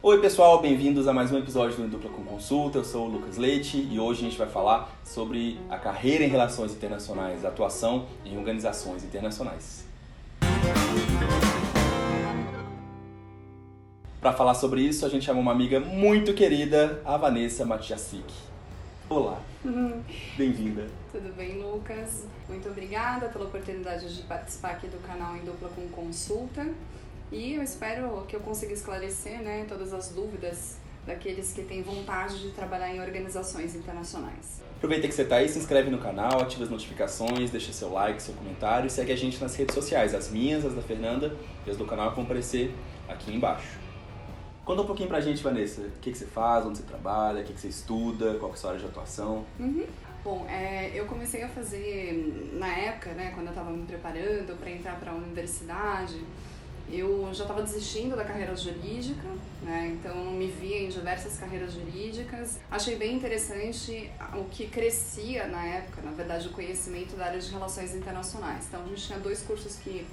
Oi pessoal, bem-vindos a mais um episódio do Em Dupla com Consulta. Eu sou o Lucas Leite e hoje a gente vai falar sobre a carreira em relações internacionais, a atuação em organizações internacionais. Para falar sobre isso, a gente chamou uma amiga muito querida, a Vanessa Matiasik. Olá, bem-vinda. Tudo bem, Lucas? Muito obrigada pela oportunidade de participar aqui do canal Em Dupla com Consulta. E eu espero que eu consiga esclarecer, todas as dúvidas daqueles que têm vontade de trabalhar em organizações internacionais. Aproveita que você está aí, se inscreve no canal, ativa as notificações, deixa seu like, seu comentário e segue a gente nas redes sociais. As minhas, as da Fernanda e as do canal vão aparecer aqui embaixo. Conta um pouquinho pra gente, Vanessa, o que você faz, onde você trabalha, o que você estuda, qual que é a sua área de atuação. Bom, eu comecei a fazer, na época, quando eu estava me preparando para entrar para a universidade, eu já estava desistindo da carreira jurídica, então eu não me via em diversas carreiras jurídicas. Achei bem interessante o que crescia na época, na verdade, o conhecimento da área de relações internacionais. Então a gente tinha dois cursos que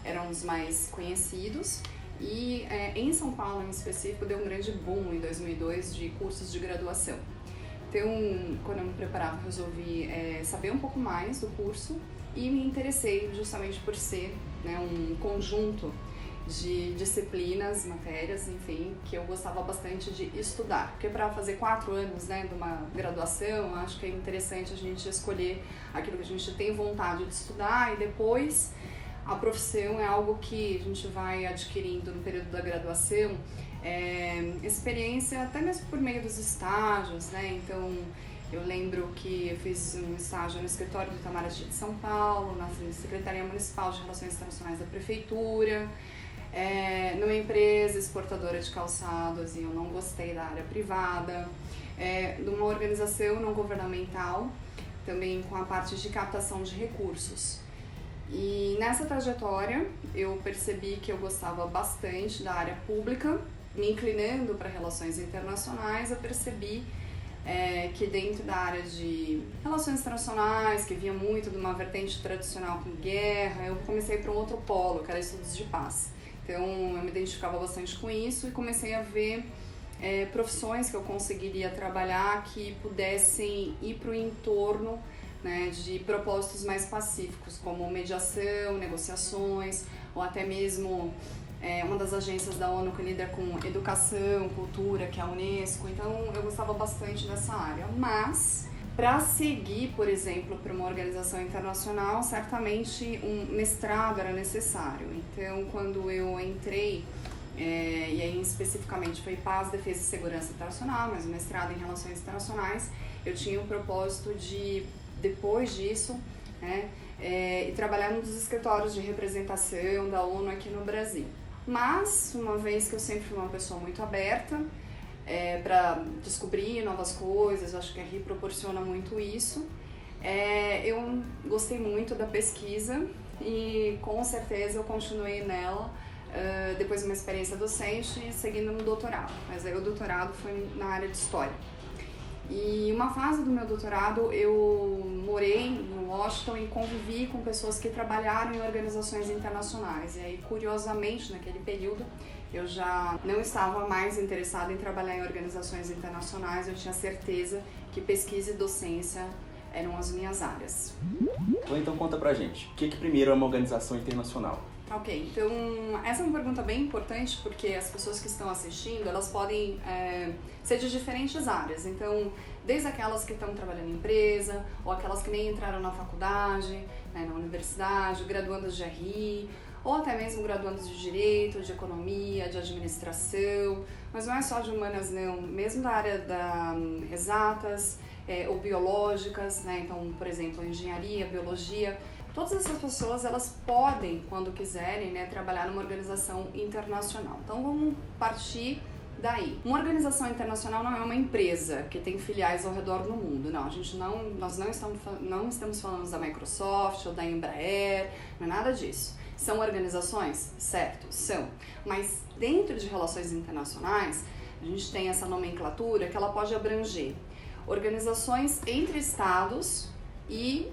eram os mais conhecidos e em São Paulo, em específico, deu um grande boom em 2002 de cursos de graduação. Então, quando eu me preparava, resolvi saber um pouco mais do curso e me interessei justamente por ser um conjunto de disciplinas, matérias, enfim, que eu gostava bastante de estudar. Porque para fazer 4 anos de uma graduação, acho que é interessante a gente escolher aquilo que a gente tem vontade de estudar e depois a profissão é algo que a gente vai adquirindo no período da graduação, experiência até mesmo por meio dos estágios, Então, eu lembro que eu fiz um estágio no escritório do Itamaraty de São Paulo, na Secretaria Municipal de Relações Internacionais da Prefeitura, numa empresa exportadora de calçados e eu não gostei da área privada, numa organização não governamental, também com a parte de captação de recursos. E nessa trajetória eu percebi que eu gostava bastante da área pública, me inclinando para relações internacionais, eu percebi que dentro da área de relações internacionais, que vinha muito de uma vertente tradicional com guerra, eu comecei para um outro polo, que era estudos de paz. Então eu me identificava bastante com isso e comecei a ver profissões que eu conseguiria trabalhar que pudessem ir para o entorno de propósitos mais pacíficos, como mediação, negociações, ou até mesmo uma das agências da ONU que lida com educação, cultura, que é a Unesco. Então eu gostava bastante dessa área, mas para seguir, por exemplo, para uma organização internacional, certamente um mestrado era necessário. Então, quando eu entrei, e aí especificamente foi Paz, Defesa e Segurança Internacional, mas o mestrado em Relações Internacionais, eu tinha o propósito de, depois disso, e trabalhar num dos escritórios de representação da ONU aqui no Brasil. Mas, uma vez que eu sempre fui uma pessoa muito aberta, para descobrir novas coisas, acho que a RI proporciona muito isso. Eu gostei muito da pesquisa e com certeza eu continuei nela depois de uma experiência docente, seguindo no doutorado. Mas aí o doutorado foi na área de História. E uma fase do meu doutorado eu morei no Washington e convivi com pessoas que trabalharam em organizações internacionais. E aí, curiosamente, naquele período, eu já não estava mais interessada em trabalhar em organizações internacionais, eu tinha certeza que pesquisa e docência eram as minhas áreas. Então conta pra gente, o que primeiro é uma organização internacional? Ok, então essa é uma pergunta bem importante porque as pessoas que estão assistindo, elas podem ser de diferentes áreas. Então, desde aquelas que estão trabalhando em empresa, ou aquelas que nem entraram na faculdade, na universidade, graduandas de RI, ou até mesmo graduandos de Direito, de Economia, de Administração, mas não é só de humanas não, mesmo da área da exatas ou biológicas, então, por exemplo, Engenharia, Biologia. Todas essas pessoas, elas podem, quando quiserem, trabalhar numa organização internacional. Então, vamos partir daí. Uma organização internacional não é uma empresa que tem filiais ao redor do mundo. Não, nós não estamos falando da Microsoft ou da Embraer, não é nada disso. São organizações? Certo, são. Mas dentro de relações internacionais, a gente tem essa nomenclatura que ela pode abranger organizações entre estados e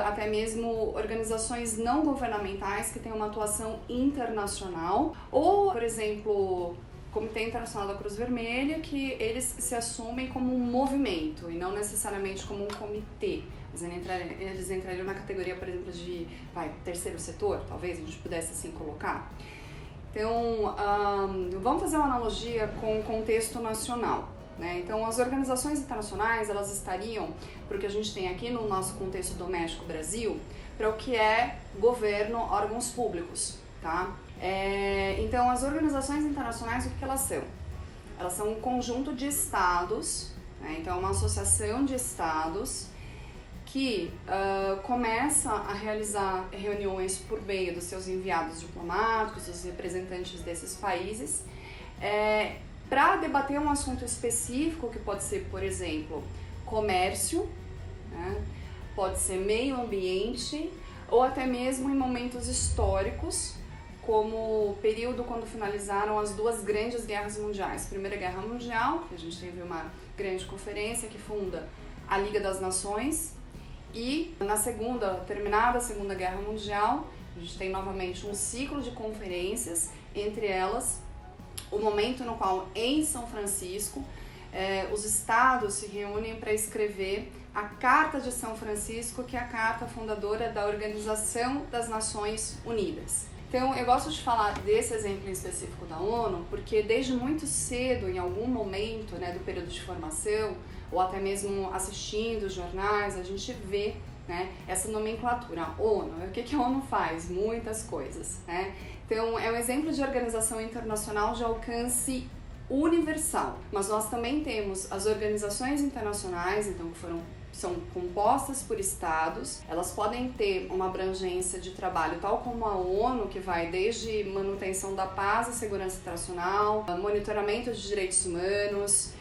até mesmo organizações não governamentais que têm uma atuação internacional ou, por exemplo, Comitê Internacional da Cruz Vermelha, que eles se assumem como um movimento e não necessariamente como um comitê. Eles entrariam na categoria, por exemplo, de terceiro setor, talvez a gente pudesse assim colocar. Então, vamos fazer uma analogia com o contexto nacional. Né? Então, as organizações internacionais, elas estariam, para o que a gente tem aqui no nosso contexto doméstico Brasil, para o que é governo, órgãos públicos. Tá? Então, as organizações internacionais, o que elas são? Elas são um conjunto de estados, né? Então, é uma associação de estados que começa a realizar reuniões por meio dos seus enviados diplomáticos, dos representantes desses países, para debater um assunto específico que pode ser, por exemplo, comércio, né? Pode ser meio ambiente, ou até mesmo em momentos históricos, como o período quando finalizaram as duas grandes guerras mundiais. Primeira Guerra Mundial, que a gente teve uma grande conferência que funda a Liga das Nações, e terminada a Segunda Guerra Mundial, a gente tem novamente um ciclo de conferências, entre elas o momento no qual em São Francisco os estados se reúnem para escrever a Carta de São Francisco, que é a carta fundadora da Organização das Nações Unidas. Então, eu gosto de falar desse exemplo em específico da ONU, porque desde muito cedo, em algum momento, né, do período de formação, ou até mesmo assistindo os jornais, a gente vê, né, essa nomenclatura. ONU, o que a ONU faz? Muitas coisas. Né? Então, é um exemplo de organização internacional de alcance universal. Mas nós também temos as organizações internacionais, então, que são compostas por estados, elas podem ter uma abrangência de trabalho tal como a ONU, que vai desde manutenção da paz e segurança internacional, monitoramento de direitos humanos,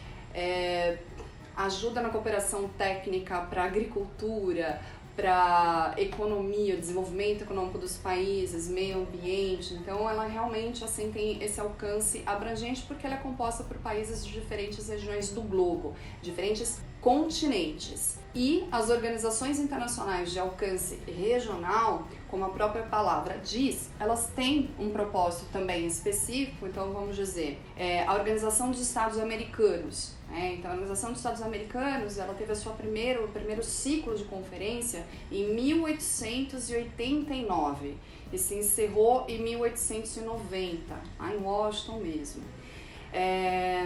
ajuda na cooperação técnica para agricultura, para economia, desenvolvimento econômico dos países, meio ambiente. Então ela realmente assim tem esse alcance abrangente porque ela é composta por países de diferentes regiões do globo, diferentes continentes. E as organizações internacionais de alcance regional, como a própria palavra diz, elas têm um propósito também específico. Então vamos dizer, a Organização dos Estados Americanos. Então a Organização dos Estados Americanos, ela teve o primeiro ciclo de conferência em 1889 e se encerrou em 1890, lá em Washington mesmo.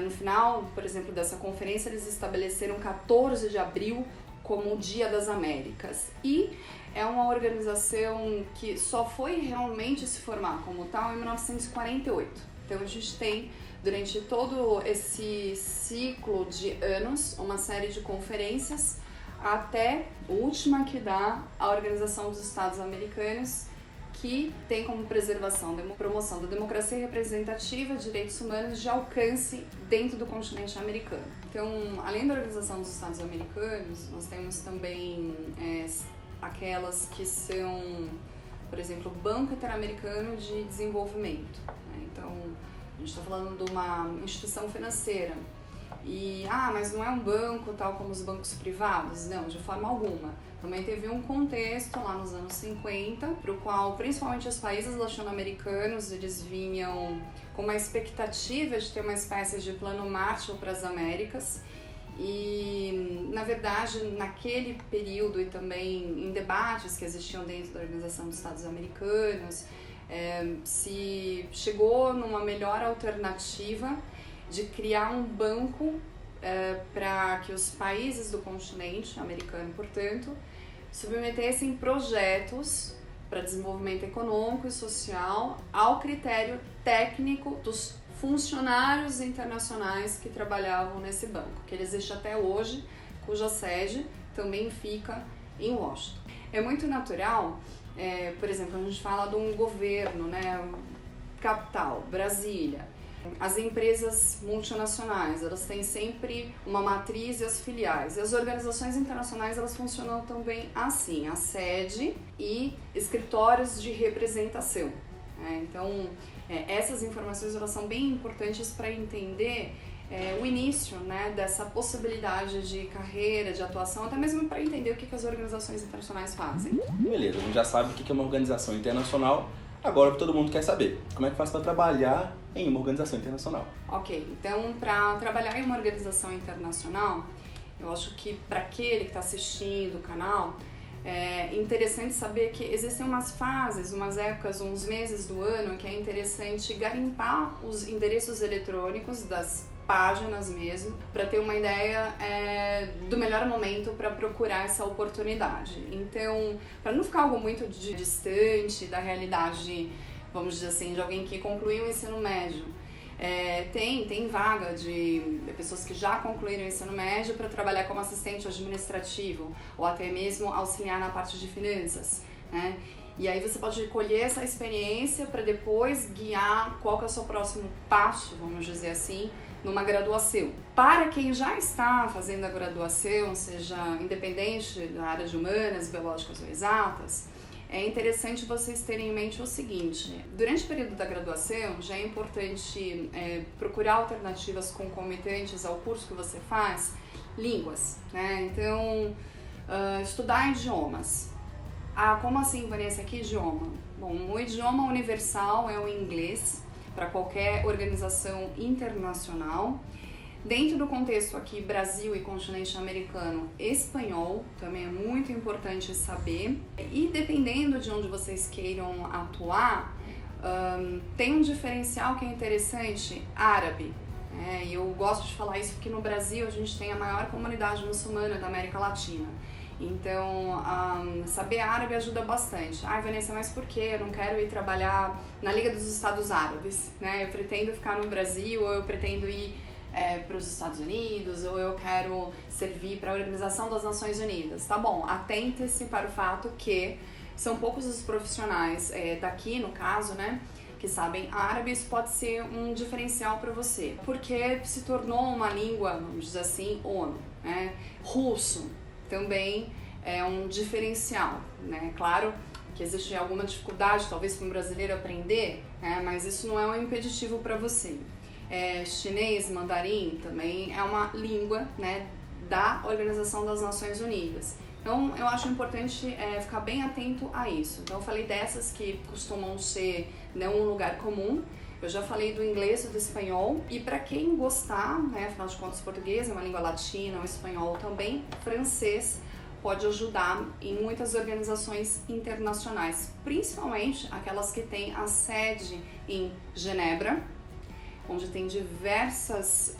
No final, por exemplo, dessa conferência, eles estabeleceram 14 de abril como o Dia das Américas. E é uma organização que só foi realmente se formar como tal em 1948. Então a gente tem, durante todo esse ciclo de anos, uma série de conferências, até a última que dá a Organização dos Estados Americanos, que tem como preservação, promoção da democracia representativa, direitos humanos de alcance dentro do continente americano. Então, além da Organização dos Estados Americanos, nós temos também aquelas que são, por exemplo, o Banco Interamericano de Desenvolvimento. Né? Então, a gente está falando de uma instituição financeira. E, mas não é um banco tal como os bancos privados? Não, de forma alguma. Também teve um contexto lá nos anos 50, para o qual principalmente os países latino-americanos eles vinham com uma expectativa de ter uma espécie de plano Marshall para as Américas. E, na verdade, naquele período e também em debates que existiam dentro da Organização dos Estados Americanos, se chegou numa melhor alternativa de criar um banco para que os países do continente americano, portanto, submetessem projetos para desenvolvimento econômico e social ao critério técnico dos funcionários internacionais que trabalhavam nesse banco, que ele existe até hoje, cuja sede também fica em Washington. É muito natural, por exemplo, a gente fala de um governo, né, capital, Brasília. As empresas multinacionais, elas têm sempre uma matriz e as filiais. E as organizações internacionais, elas funcionam também assim, a sede e escritórios de representação. Então, essas informações elas são bem importantes para entender o início, né, dessa possibilidade de carreira, de atuação, até mesmo para entender o que as organizações internacionais fazem. Beleza, a gente já sabe o que é uma organização internacional. Agora, todo mundo quer saber, como é que faz para trabalhar em uma organização internacional? Ok, então para trabalhar em uma organização internacional, eu acho que para aquele que está assistindo o canal, é interessante saber que existem umas fases, umas épocas, uns meses do ano que é interessante garimpar os endereços eletrônicos das páginas mesmo, para ter uma ideia do melhor momento para procurar essa oportunidade. Então, para não ficar algo muito distante da realidade, vamos dizer assim, de alguém que concluiu o ensino médio, tem vaga de pessoas que já concluíram o ensino médio para trabalhar como assistente administrativo ou até mesmo auxiliar na parte de finanças, né? E aí você pode colher essa experiência para depois guiar qual que é o seu próximo passo, vamos dizer assim, numa graduação. Para quem já está fazendo a graduação, seja independente da área de humanas, biológicas ou exatas, é interessante vocês terem em mente o seguinte: durante o período da graduação já é importante procurar alternativas concomitantes ao curso que você faz, línguas, né? Então, estudar idiomas. Ah, como assim, Vanessa, que idioma? Bom, o idioma universal é o inglês, para qualquer organização internacional. Dentro do contexto aqui, Brasil e continente americano, espanhol também é muito importante saber. E dependendo de onde vocês queiram atuar, tem um diferencial que é interessante, árabe. E eu gosto de falar isso porque no Brasil a gente tem a maior comunidade muçulmana da América Latina. Então, saber árabe ajuda bastante. Ai, Vanessa, mas por quê? Eu não quero ir trabalhar na Liga dos Estados Árabes, né? Eu pretendo ficar no Brasil, ou eu pretendo ir para os Estados Unidos, ou eu quero servir para a Organização das Nações Unidas. Tá bom, atente-se para o fato que são poucos os profissionais daqui, no caso, né, que sabem árabe. Isso pode ser um diferencial para você, porque se tornou uma língua, vamos dizer assim, ONU, né? Russo também é um diferencial, né? Claro que existe alguma dificuldade, talvez para um brasileiro aprender, né? Mas isso não é um impeditivo para você. Chinês, mandarim também é uma língua, né, da Organização das Nações Unidas. Então, eu acho importante ficar bem atento a isso. Então, eu falei dessas que costumam ser, né, um lugar comum. Eu já falei do inglês e do espanhol, e para quem gostar, né, afinal de contas, português é uma língua latina, o espanhol também, francês pode ajudar em muitas organizações internacionais, principalmente aquelas que têm a sede em Genebra, onde tem diversas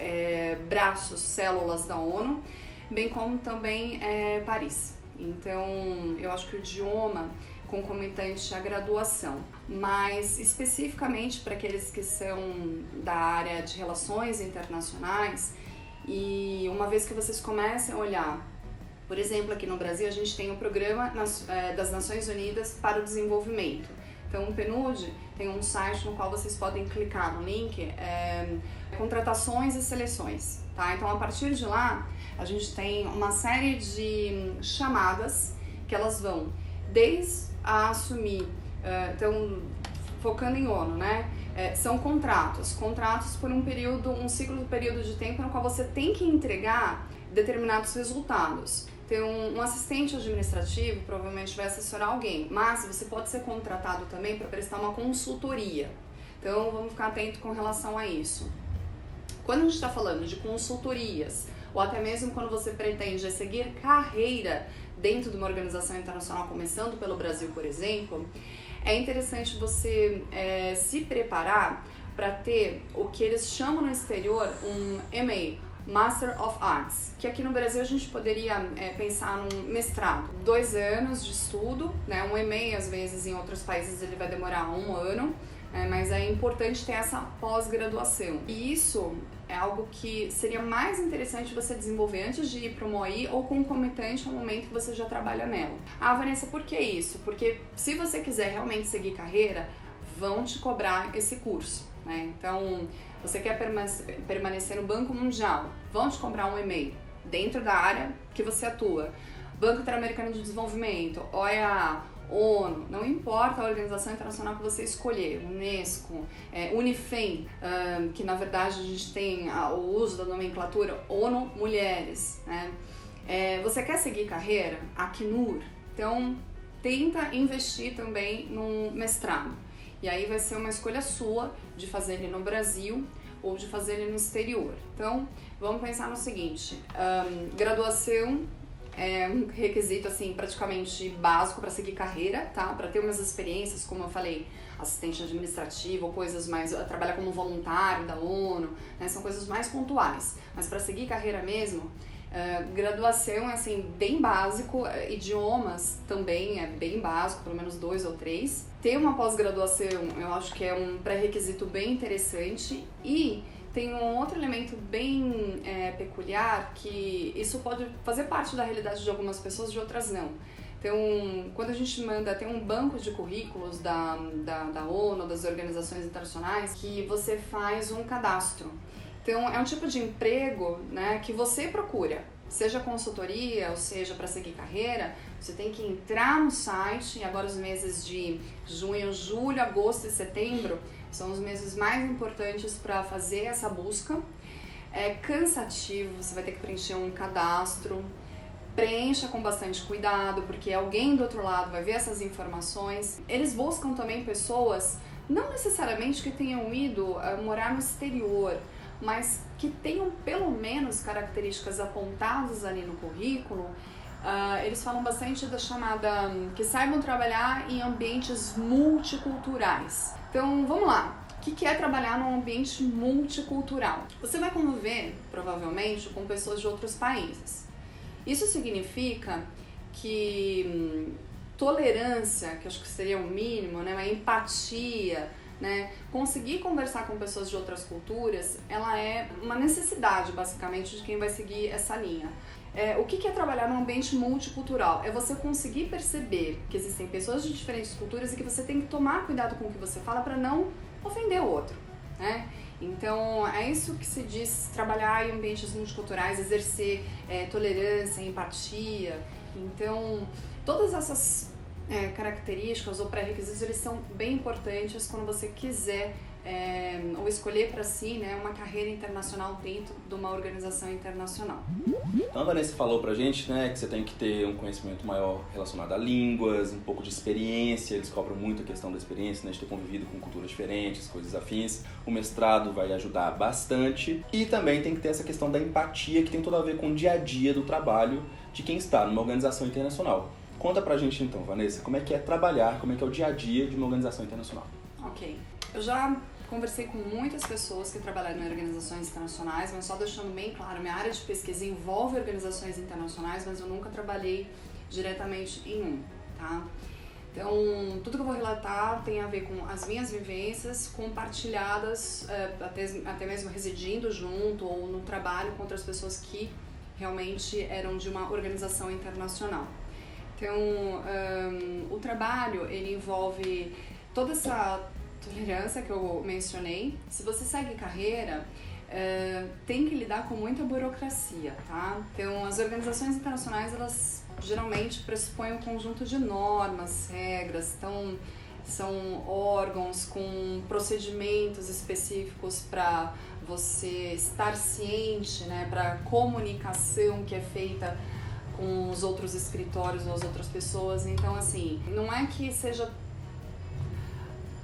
braços, células da ONU, bem como também Paris. Então, eu acho que o idioma concomitante à graduação, mas especificamente para aqueles que são da área de relações internacionais, e uma vez que vocês comecem a olhar, por exemplo, aqui no Brasil a gente tem o Programa das Nações Unidas para o Desenvolvimento. Então o PNUD tem um site no qual vocês podem clicar no link, contratações e seleções, tá? Então a partir de lá a gente tem uma série de chamadas que elas vão desde a assumir, então focando em ONU, né? São contratos por um ciclo de período de tempo no qual você tem que entregar determinados resultados. Então, um assistente administrativo provavelmente vai assessorar alguém, mas você pode ser contratado também para prestar uma consultoria. Então, vamos ficar atento com relação a isso. Quando a gente está falando de consultorias, ou até mesmo quando você pretende seguir carreira dentro de uma organização internacional, começando pelo Brasil, por exemplo, é interessante você se preparar para ter o que eles chamam no exterior um MA, Master of Arts, que aqui no Brasil a gente poderia pensar num mestrado, 2 anos de estudo, né? Um MA às vezes em outros países ele vai demorar 1 ano, mas é importante ter essa pós-graduação. E isso é algo que seria mais interessante você desenvolver antes de ir para uma OI ou concomitante ao momento que você já trabalha nela. Ah, Vanessa, por que isso? Porque se você quiser realmente seguir carreira, vão te cobrar esse curso, né? Então, você quer permanecer no Banco Mundial, vão te cobrar um MA dentro da área que você atua. Banco Interamericano de Desenvolvimento, OEA, ONU, não importa a organização internacional que você escolher, Unesco, Unifem, que na verdade a gente tem o uso da nomenclatura ONU Mulheres, né? Você quer seguir carreira? Acnur, então tenta investir também num mestrado. E aí vai ser uma escolha sua de fazer ele no Brasil ou de fazer ele no exterior. Então, vamos pensar no seguinte, graduação é um requisito assim praticamente básico para seguir carreira, tá? Para ter umas experiências, como eu falei, assistente administrativo ou coisas mais, trabalhar como voluntário da ONU, né? São coisas mais pontuais. Mas para seguir carreira mesmo, graduação é assim bem básico, idiomas também é bem básico, pelo menos 2 ou 3. Ter uma pós-graduação eu acho que é um pré-requisito bem interessante, e tem um outro elemento bem peculiar, que isso pode fazer parte da realidade de algumas pessoas, de outras não. Então, quando a gente manda, tem um banco de currículos da ONU, das organizações internacionais, que você faz um cadastro. Então, é um tipo de emprego, né, que você procura, seja consultoria, ou seja, para seguir carreira, você tem que entrar no site, e agora os meses de junho, julho, agosto e setembro são os meses mais importantes para fazer essa busca. É cansativo, você vai ter que preencher um cadastro, preencha com bastante cuidado, porque alguém do outro lado vai ver essas informações. Eles buscam também pessoas, não necessariamente que tenham ido morar no exterior, mas que tenham pelo menos características apontadas ali no currículo. Eles falam bastante da chamada, que saibam trabalhar em ambientes multiculturais. Então, vamos lá. O que é trabalhar num ambiente multicultural? Você vai conviver, provavelmente, com pessoas de outros países. Isso significa que tolerância, que acho que seria o mínimo, né, uma empatia, né, conseguir conversar com pessoas de outras culturas, ela é uma necessidade, basicamente, de quem vai seguir essa linha. O que é trabalhar num ambiente multicultural? É você conseguir perceber que existem pessoas de diferentes culturas e que você tem que tomar cuidado com o que você fala para não ofender o outro, né? Então, é isso que se diz trabalhar em ambientes multiculturais, exercer tolerância, empatia. Então, todas essas características ou pré-requisitos, eles são bem importantes quando você quiser ou escolher para si, né, uma carreira internacional dentro de uma organização internacional. Então a Vanessa falou pra gente, né, que você tem que ter um conhecimento maior relacionado a línguas, um pouco de experiência, eles cobram muito a questão da experiência, né, de ter convivido com culturas diferentes, coisas afins. O mestrado vai ajudar bastante, e também tem que ter essa questão da empatia, que tem tudo a ver com o dia a dia do trabalho de quem está numa organização internacional. Conta pra gente então, Vanessa, como é que é trabalhar, como é que é o dia a dia de uma organização internacional? Ok. Eu já conversei com muitas pessoas que trabalharam em organizações internacionais, mas só deixando bem claro, minha área de pesquisa envolve organizações internacionais, mas eu nunca trabalhei diretamente em um, tá? Então, tudo que eu vou relatar tem a ver com as minhas vivências compartilhadas, até mesmo residindo junto ou no trabalho com outras pessoas que realmente eram de uma organização internacional. Então, o trabalho, ele envolve toda essa tolerância que eu mencionei. Se você segue carreira, tem que lidar com muita burocracia, tá? Então, as organizações internacionais, elas geralmente pressupõem um conjunto de normas, regras, então são órgãos com procedimentos específicos para você estar ciente, né, para comunicação que é feita com os outros escritórios ou as outras pessoas. Então, assim, não é que seja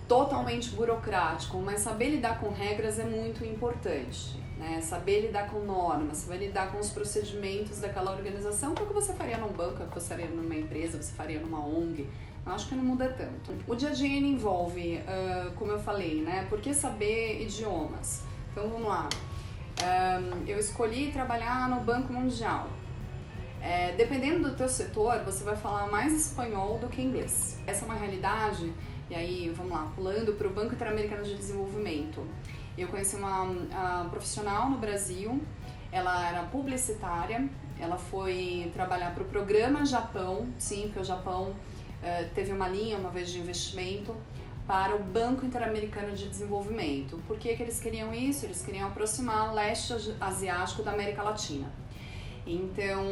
totalmente burocrático, mas saber lidar com regras é muito importante, né? Saber lidar com normas, saber lidar com os procedimentos daquela organização, que é o que você faria num banco, é o que você faria numa empresa, você faria numa ONG. Eu acho que não muda tanto. O dia a dia ele envolve, como eu falei, né? Por que saber idiomas? Então vamos lá. Eu escolhi trabalhar no Banco Mundial. Dependendo do teu setor, você vai falar mais espanhol do que inglês. Essa é uma realidade. E aí, vamos lá, pulando para o Banco Interamericano de Desenvolvimento. Eu conheci uma profissional no Brasil, ela era publicitária, ela foi trabalhar para o Programa Japão, sim, porque o Japão teve uma linha uma vez de investimento para o Banco Interamericano de Desenvolvimento. Por que eles queriam isso? Eles queriam aproximar o leste asiático da América Latina. Então,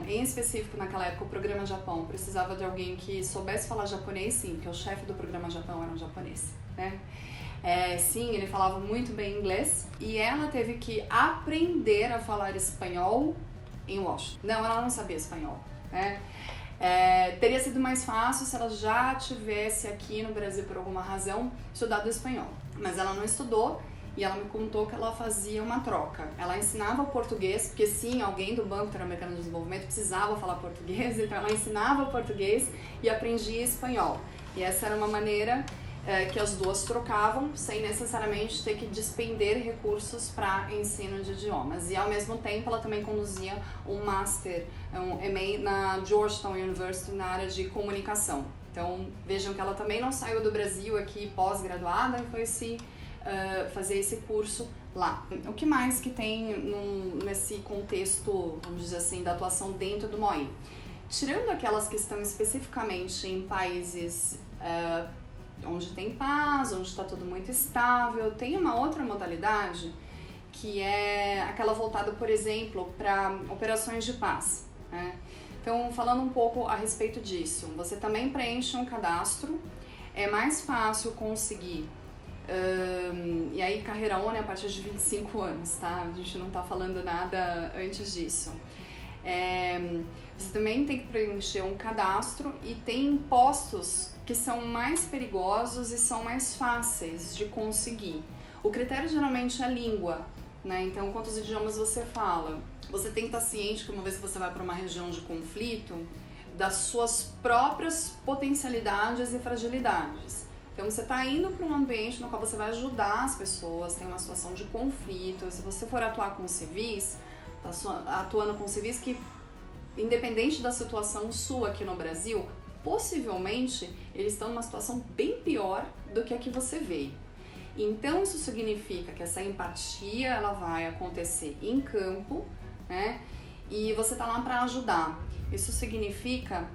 em específico, naquela época, o Programa Japão precisava de alguém que soubesse falar japonês, sim, porque o chefe do Programa Japão era um japonês, né? Sim, ele falava muito bem inglês, e ela teve que aprender a falar espanhol em Washington. Não, ela não sabia espanhol, né? Teria sido mais fácil se ela já tivesse aqui no Brasil, por alguma razão, estudado espanhol. Mas ela não estudou e ela me contou que ela fazia uma troca. Ela ensinava português, porque sim, alguém do Banco Interamericano de Desenvolvimento precisava falar português, então ela ensinava português e aprendia espanhol. E essa era uma maneira que as duas trocavam, sem necessariamente ter que despender recursos para ensino de idiomas. E ao mesmo tempo ela também conduzia um Master, um MA na Georgetown University na área de comunicação. Então vejam que ela também não saiu do Brasil aqui pós-graduada e foi fazer esse curso lá. O que mais que tem nesse contexto, vamos dizer assim, da atuação dentro do MOI? Tirando aquelas que estão especificamente em países onde tem paz, onde está tudo muito estável, tem uma outra modalidade que é aquela voltada, por exemplo, para operações de paz, né? Então, falando um pouco a respeito disso, você também preenche um cadastro, é mais fácil conseguir, e aí carreira ONU é a partir de 25 anos, tá? A gente não está falando nada antes disso. Você também tem que preencher um cadastro e tem postos que são mais perigosos e são mais fáceis de conseguir. O critério geralmente é a língua, né? Então, quantos idiomas você fala? Você tem que estar ciente que uma vez que você vai para uma região de conflito, das suas próprias potencialidades e fragilidades. Então, você está indo para um ambiente no qual você vai ajudar as pessoas, tem uma situação de conflito. Se você for atuar com civis, atuando com civis que, independente da situação sua aqui no Brasil, possivelmente eles estão numa situação bem pior do que a que você veio. Então isso significa que essa empatia ela vai acontecer em campo, né? E você está lá para ajudar. Isso significa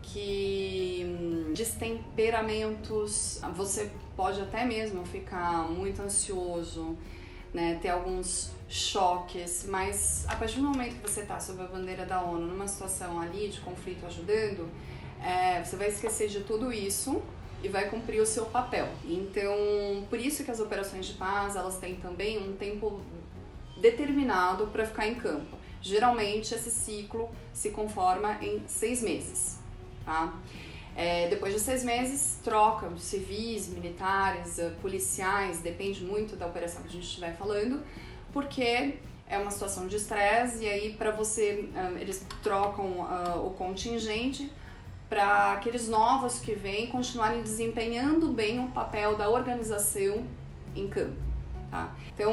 que destemperamentos, você pode até mesmo ficar muito ansioso, né? Ter alguns choques, mas a partir do momento que você está sob a bandeira da ONU numa situação ali de conflito ajudando, você vai esquecer de tudo isso e vai cumprir o seu papel. Então, por isso que as operações de paz, elas têm também um tempo determinado para ficar em campo. Geralmente, esse ciclo se conforma em 6 meses, tá? Depois de 6 meses, trocam civis, militares, policiais, depende muito da operação que a gente estiver falando, porque é uma situação de estresse e aí para você, eles trocam o contingente para aqueles novos que vêm continuarem desempenhando bem o papel da organização em campo, tá? Então,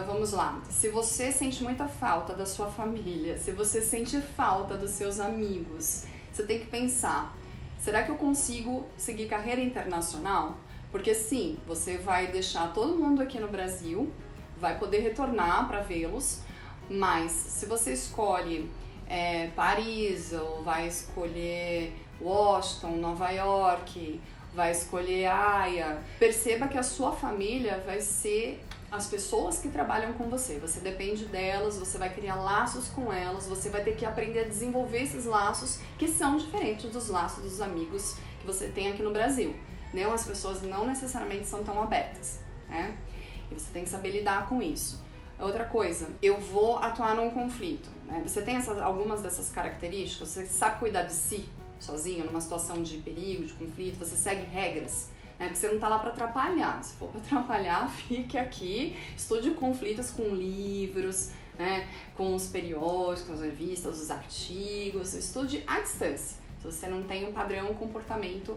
vamos lá. Se você sente muita falta da sua família, se você sente falta dos seus amigos, você tem que pensar, será que eu consigo seguir carreira internacional? Porque sim, você vai deixar todo mundo aqui no Brasil, vai poder retornar para vê-los, mas se você escolhe Paris, ou vai escolher Washington, Nova York, vai escolher Haia, perceba que a sua família vai ser as pessoas que trabalham com você. Você depende delas, você vai criar laços com elas, você vai ter que aprender a desenvolver esses laços que são diferentes dos laços dos amigos que você tem aqui no Brasil. Né? As pessoas não necessariamente são tão abertas, né? E você tem que saber lidar com isso. Outra coisa, eu vou atuar num conflito, né? Você tem algumas dessas características, você sabe cuidar de si sozinho numa situação de perigo, de conflito, você segue regras, né? Porque você não tá lá para atrapalhar. Se for para atrapalhar, fique aqui, estude conflitos com livros, né? Com os periódicos, com as revistas, os artigos, estude à distância, se você não tem um padrão, um comportamento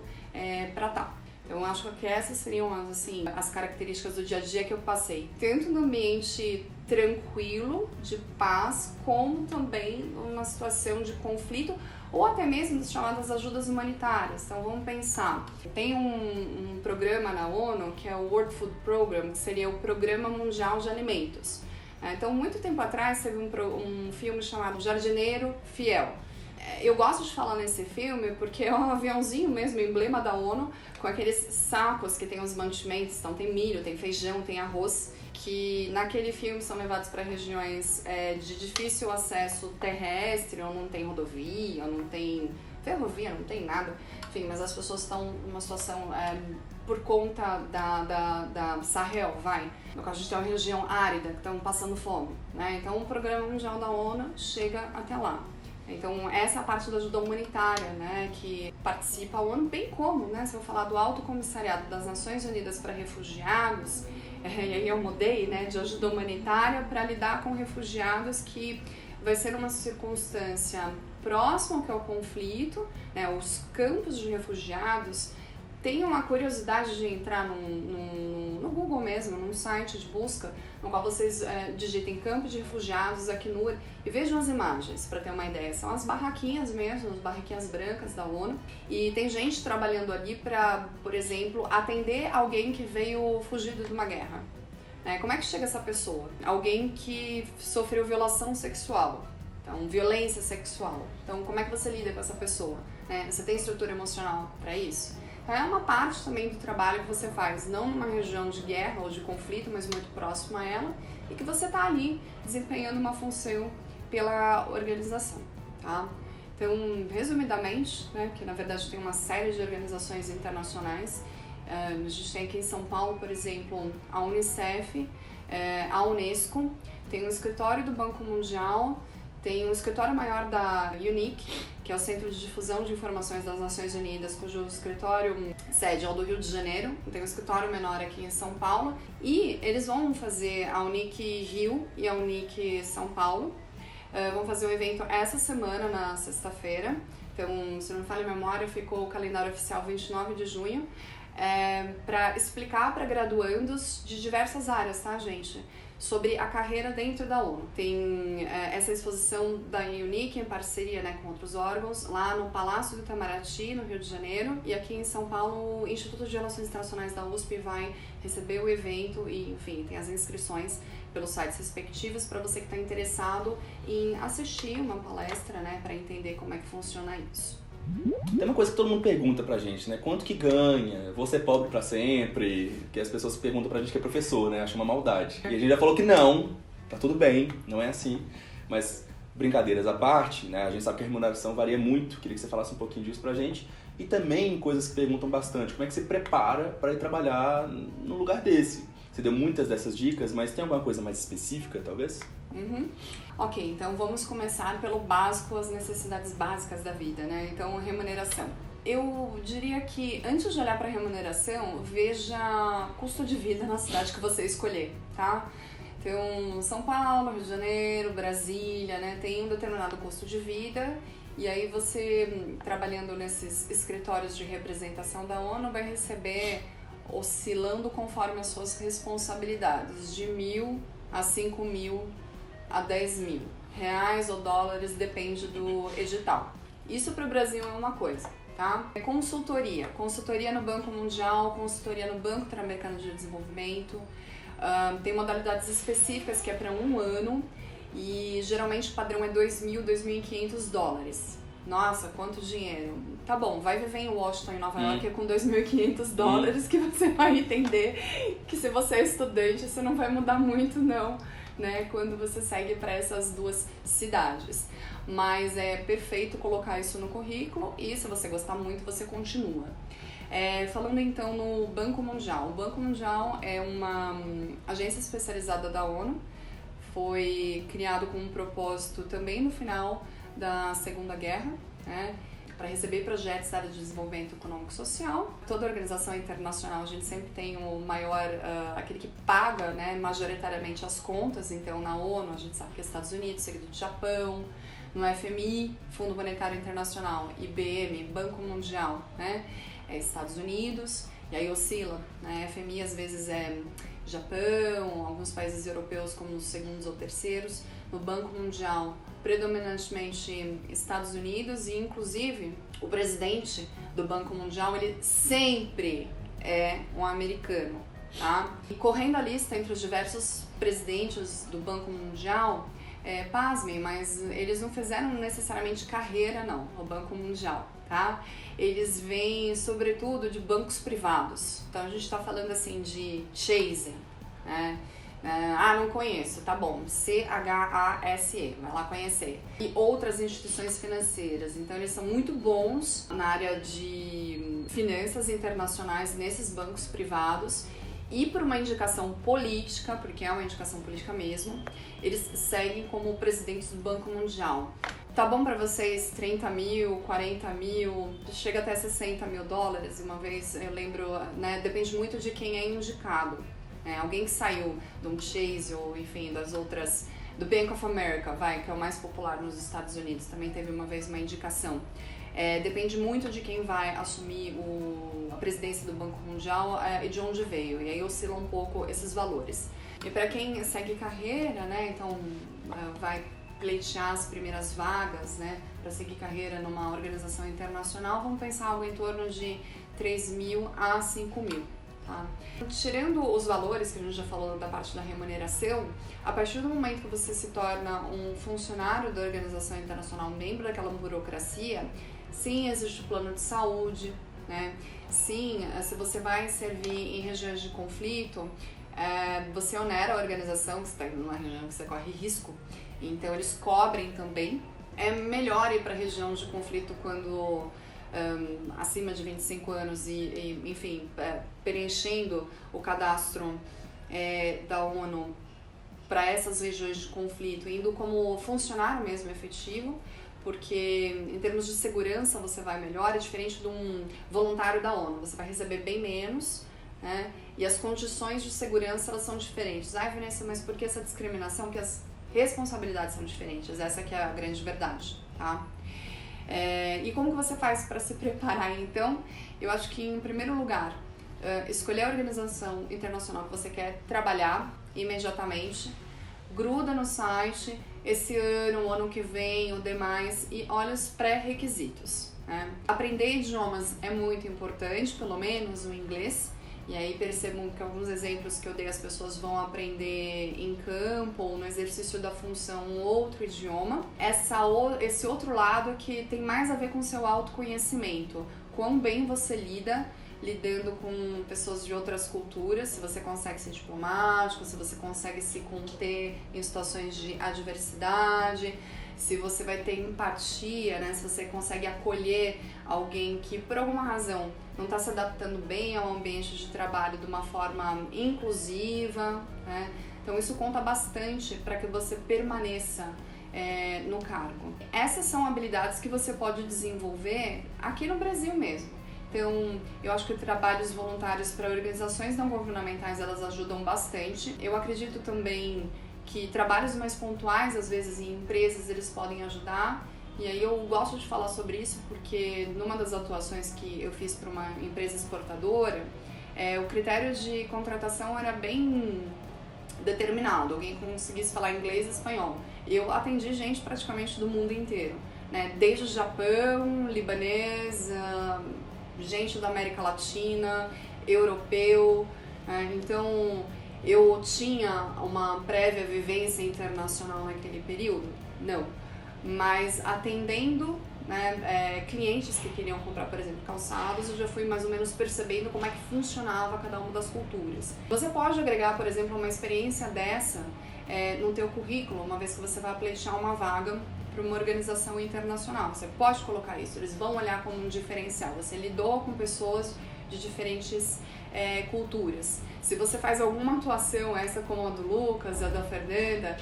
para tal. Então, eu acho que essas seriam assim, as características do dia a dia que eu passei. Tanto no ambiente tranquilo, de paz, como também numa situação de conflito, ou até mesmo as chamadas ajudas humanitárias. Então, vamos pensar. Tem um programa na ONU, que é o World Food Program, que seria o Programa Mundial de Alimentos. Então, muito tempo atrás, teve um filme chamado Jardineiro Fiel. Eu gosto de falar nesse filme porque é um aviãozinho mesmo, emblema da ONU, com aqueles sacos que tem os mantimentos, então tem milho, tem feijão, tem arroz, que naquele filme são levados para regiões de difícil acesso terrestre, ou não tem rodovia, não tem ferrovia, não tem nada, enfim, mas as pessoas estão numa situação por conta da Sahel, no caso a gente tem uma região árida, que estão passando fome, né? Então o Programa Mundial da ONU chega até lá. Então, essa é a parte da ajuda humanitária, né, que participa a ONU, bem como, né, se eu falar do Alto Comissariado das Nações Unidas para Refugiados, e aí eu mudei, né, de ajuda humanitária para lidar com refugiados que vai ser uma circunstância próxima ao que é o conflito, né, os campos de refugiados. Tenham a curiosidade de entrar no Google mesmo, num site de busca, no qual vocês digitem campo de refugiados, Acnur, e vejam as imagens, para ter uma ideia. São as barraquinhas mesmo, as barraquinhas brancas da ONU, e tem gente trabalhando ali para, por exemplo, atender alguém que veio fugido de uma guerra. Como é que chega essa pessoa? Alguém que sofreu violação sexual, então violência sexual. Então, como é que você lida com essa pessoa? Você tem estrutura emocional para isso? É uma parte também do trabalho que você faz, não numa região de guerra ou de conflito, mas muito próximo a ela, e que você está ali desempenhando uma função pela organização, tá? Então, resumidamente, né, que na verdade tem uma série de organizações internacionais, a gente tem aqui em São Paulo, por exemplo, a Unicef, a Unesco, tem o escritório do Banco Mundial, tem o escritório maior da UNIC, que é o Centro de Difusão de Informações das Nações Unidas, cujo escritório sede é o do Rio de Janeiro, tem um escritório menor aqui em São Paulo, e eles vão fazer a UNIC Rio e a UNIC São Paulo, vão fazer um evento essa semana, na sexta-feira, então, se não me falha a memória, ficou o calendário oficial 29 de junho, para explicar para graduandos de diversas áreas, tá, gente? Sobre a carreira dentro da ONU. Tem essa exposição da UNIC em parceria, né, com outros órgãos, lá no Palácio do Itamaraty, no Rio de Janeiro, e aqui em São Paulo, o Instituto de Relações Internacionais da USP vai receber o evento e, enfim, tem as inscrições pelos sites respectivos para você que está interessado em assistir uma palestra, né, para entender como é que funciona isso. Tem uma coisa que todo mundo pergunta pra gente, né? Quanto que ganha? Vou ser pobre pra sempre? Que as pessoas perguntam pra gente que é professor, né? Acha uma maldade. E a gente já falou que não, tá tudo bem, não é assim. Mas, brincadeiras à parte, né? A gente sabe que a remuneração varia muito. Queria que você falasse um pouquinho disso pra gente. E também coisas que perguntam bastante. Como é que você prepara pra ir trabalhar num lugar desse? Você deu muitas dessas dicas, mas tem alguma coisa mais específica, talvez? Ok, então vamos começar pelo básico, as necessidades básicas da vida, né? Então, remuneração. Eu diria que, antes de olhar para a remuneração, veja custo de vida na cidade que você escolher, tá? Então, São Paulo, Rio de Janeiro, Brasília, né? Tem um determinado custo de vida, e aí você, trabalhando nesses escritórios de representação da ONU, vai receber, oscilando conforme as suas responsabilidades, de 1.000 a 5.000 a 10.000 reais ou dólares, depende do edital. Isso para o Brasil é uma coisa, tá? Consultoria no Banco Mundial, consultoria no Banco Interamericano de Desenvolvimento, tem modalidades específicas que é para 1 ano e geralmente o padrão é 2.000, 2.500 dólares. Nossa, quanto dinheiro. Tá bom, vai viver em Washington, em Nova York, com 2.500 dólares que você vai entender que se você é estudante, isso não vai mudar muito não, né, quando você segue para essas duas cidades. Mas é perfeito colocar isso no currículo e se você gostar muito, você continua. Falando então no Banco Mundial. O Banco Mundial é uma agência especializada da ONU, foi criado com um propósito também no final da Segunda Guerra, né, para receber projetos da área de desenvolvimento econômico e social. Toda organização internacional, a gente sempre tem o maior, aquele que paga, né, majoritariamente as contas. Então, na ONU, a gente sabe que é Estados Unidos, seguido de Japão, no FMI, Fundo Monetário Internacional, IBM, Banco Mundial, né, é Estados Unidos, e aí oscila, né, FMI às vezes é Japão, alguns países europeus como os segundos ou terceiros. No Banco Mundial, predominantemente Estados Unidos, e inclusive o presidente do Banco Mundial, ele sempre é um americano, tá? E correndo a lista entre os diversos presidentes do Banco Mundial, pasmem, mas eles não fizeram necessariamente carreira não, no Banco Mundial, tá? Eles vêm sobretudo de bancos privados, então a gente está falando assim de Chase, né? Não conheço, tá bom, CHASE, vai lá conhecer. E outras instituições financeiras, então eles são muito bons na área de finanças internacionais nesses bancos privados. E por uma indicação política, porque é uma indicação política mesmo, eles seguem como presidentes do Banco Mundial. Tá bom para vocês 30 mil, 40 mil, chega até 60 mil dólares. Uma vez eu lembro, né, depende muito de quem é indicado. Alguém que saiu de um Chase ou, enfim, das outras, do Bank of America, que é o mais popular nos Estados Unidos, também teve uma vez uma indicação. Depende muito de quem vai assumir a presidência do Banco Mundial e de onde veio, e aí oscila um pouco esses valores. E para quem segue carreira, né, então vai pleitear as primeiras vagas, né, para seguir carreira numa organização internacional, vamos pensar algo em torno de 3 mil a 5 mil. Tá? Tirando os valores que a gente já falou da parte da remuneração, a partir do momento que você se torna um funcionário da organização internacional, membro daquela burocracia, sim, existe o plano de saúde, né? Sim, se você vai servir em regiões de conflito, você onera a organização, que você está numa região que você corre risco, então eles cobrem também. É melhor ir para a região de conflito quando acima de 25 anos e enfim, preenchendo o cadastro da ONU para essas regiões de conflito, indo como funcionário mesmo efetivo, porque em termos de segurança você vai melhor, é diferente de um voluntário da ONU, você vai receber bem menos, né? E as condições de segurança elas são diferentes. Vanessa, mas por que essa discriminação? Porque as responsabilidades são diferentes, essa que é a grande verdade, tá? E como que você faz para se preparar então? Eu acho que em primeiro lugar, escolher a organização internacional que você quer trabalhar imediatamente, gruda no site, esse ano, o ano que vem, o demais, e olha os pré-requisitos, né? Aprender idiomas é muito importante, pelo menos o inglês. E aí percebam que alguns exemplos que eu dei as pessoas vão aprender em campo ou no exercício da função um outro idioma. Esse outro lado que tem mais a ver com o seu autoconhecimento. Quão bem você lidando com pessoas de outras culturas, se você consegue ser diplomático, se você consegue se conter em situações de adversidade, se você vai ter empatia, né? Se você consegue acolher alguém que por alguma razão não está se adaptando bem ao ambiente de trabalho de uma forma inclusiva, né? Então isso conta bastante para que você permaneça no cargo. Essas são habilidades que você pode desenvolver aqui no Brasil mesmo. Então, eu acho que trabalhos voluntários para organizações não governamentais, elas ajudam bastante. Eu acredito também que trabalhos mais pontuais, às vezes em empresas, eles podem ajudar. E aí eu gosto de falar sobre isso porque numa das atuações que eu fiz para uma empresa exportadora, o critério de contratação era bem determinado, alguém conseguisse falar inglês e espanhol. Eu atendi gente praticamente do mundo inteiro, né? Desde o Japão, libanês, gente da América Latina, europeu, então eu tinha uma prévia vivência internacional naquele período? Não, mas atendendo, né, clientes que queriam comprar, por exemplo, calçados, eu já fui mais ou menos percebendo como é que funcionava cada uma das culturas. Você pode agregar, por exemplo, uma experiência dessa no teu currículo, uma vez que você vai pleitear uma vaga para uma organização internacional. Você pode colocar isso, eles vão olhar como um diferencial. Você lidou com pessoas de diferentes culturas. Se você faz alguma atuação, essa como a do Lucas, a da Fernanda,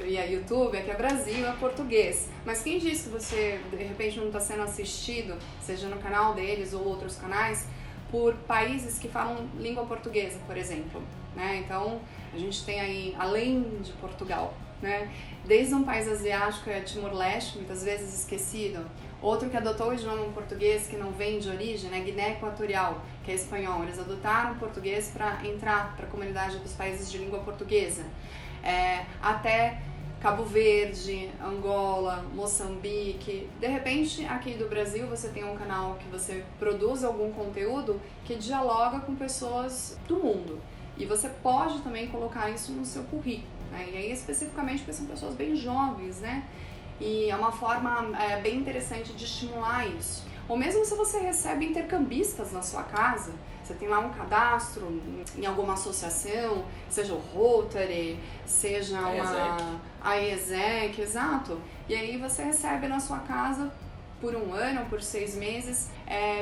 e a YouTube, que é Brasil, é português. Mas quem disse que você, de repente, não está sendo assistido, seja no canal deles ou outros canais, por países que falam língua portuguesa, por exemplo, né? Então, a gente tem aí, além de Portugal, né? Desde um país asiático, Timor-Leste, muitas vezes esquecido, outro que adotou o idioma português que não vem de origem, né? Guiné Equatorial, que é espanhol, eles adotaram o português para entrar para a comunidade dos países de língua portuguesa, até Cabo Verde, Angola, Moçambique. De repente, aqui do Brasil, você tem um canal que você produz algum conteúdo que dialoga com pessoas do mundo. E você pode também colocar isso no seu currículo, né? E aí, especificamente, porque são pessoas bem jovens, né? E é uma forma bem interessante de estimular isso. Ou mesmo se você recebe intercambistas na sua casa, você tem lá um cadastro em alguma associação, seja o Rotary, seja a IESEC, exato. E aí você recebe na sua casa, por um ano, por 6 meses,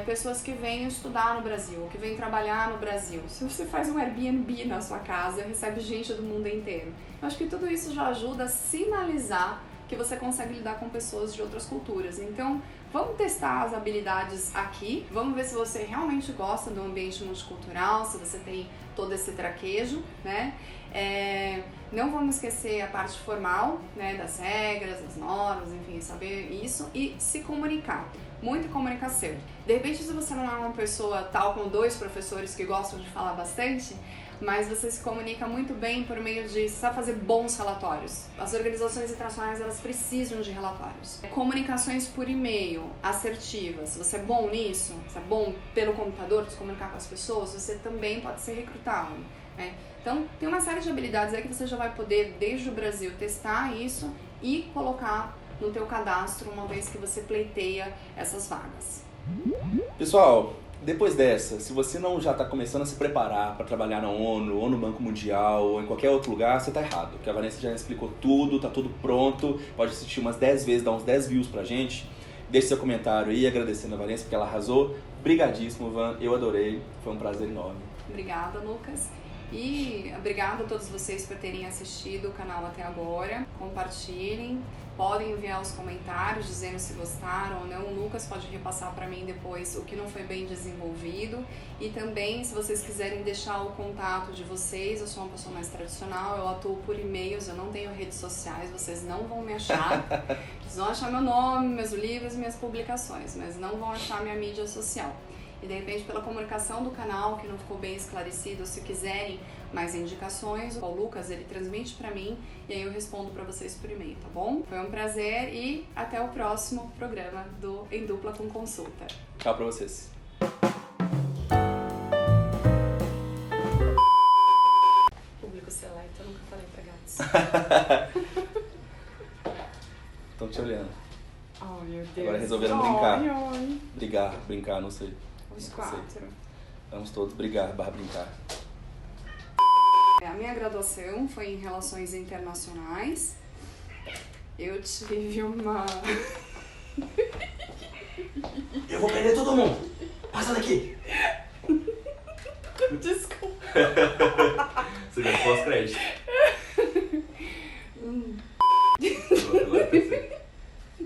pessoas que vêm estudar no Brasil, que vêm trabalhar no Brasil. Se você faz um Airbnb na sua casa, recebe gente do mundo inteiro. Eu acho que tudo isso já ajuda a sinalizar que você consegue lidar com pessoas de outras culturas. Então, vamos testar as habilidades aqui, vamos ver se você realmente gosta do ambiente multicultural, se você tem todo esse traquejo, né? Não vamos esquecer a parte formal, né, das regras, das normas, enfim, saber isso e se comunicar. Muito comunicação. De repente, se você não é uma pessoa tal como 2 professores que gostam de falar bastante, mas você se comunica muito bem por meio de sabe fazer bons relatórios. As organizações internacionais, elas precisam de relatórios. Comunicações por e-mail, assertivas. Se você é bom nisso, se é bom pelo computador de se comunicar com as pessoas, você também pode ser recrutado, né? Então, tem uma série de habilidades aí que você já vai poder, desde o Brasil, testar isso e colocar no teu cadastro uma vez que você pleiteia essas vagas. Pessoal, depois dessa, se você não já está começando a se preparar para trabalhar na ONU, ou no Banco Mundial, ou em qualquer outro lugar, você está errado. Porque a Vanessa já explicou tudo, tá tudo pronto, pode assistir umas 10 vezes, dar uns 10 views pra gente. Deixe seu comentário aí, agradecendo a Vanessa, porque ela arrasou. Brigadíssimo, Van, eu adorei, foi um prazer enorme. Obrigada, Lucas. E obrigada a todos vocês por terem assistido o canal até agora. Compartilhem, podem enviar os comentários dizendo se gostaram ou não. O Lucas pode repassar para mim depois o que não foi bem desenvolvido. E também, se vocês quiserem deixar o contato de vocês, eu sou uma pessoa mais tradicional, eu atuo por e-mails, eu não tenho redes sociais, vocês não vão me achar. Vocês vão achar meu nome, meus livros e minhas publicações, mas não vão achar minha mídia social. E de repente, pela comunicação do canal, que não ficou bem esclarecido, se quiserem mais indicações, o Lucas, ele transmite pra mim e aí eu respondo pra vocês por e-mail, tá bom? Foi um prazer e até o próximo programa do Em Dupla com Consulta. Tchau pra vocês. Público seleto, eu nunca falei pra gatos. Estão te olhando. Oh, meu Deus. Agora resolveram brincar. Ai. Brincar, não sei. Os Não 4. sei. Vamos todos brincar. A minha graduação foi em Relações Internacionais. Eu tive uma... Eu vou prender todo mundo! Passa daqui! Desculpa. Você ganhou pós-crédito.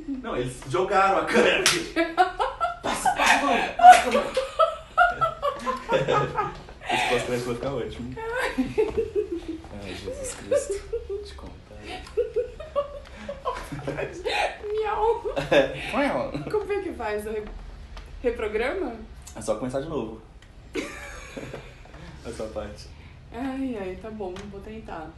Não, eles jogaram a câmera aqui. Passa, mano. Esse pós-crédito vai ficar ótimo. Ai, Jesus Cristo. Te contar. Miau. Como é que faz? Reprograma? É só começar de novo. Essa parte. Ai, tá bom, vou tentar.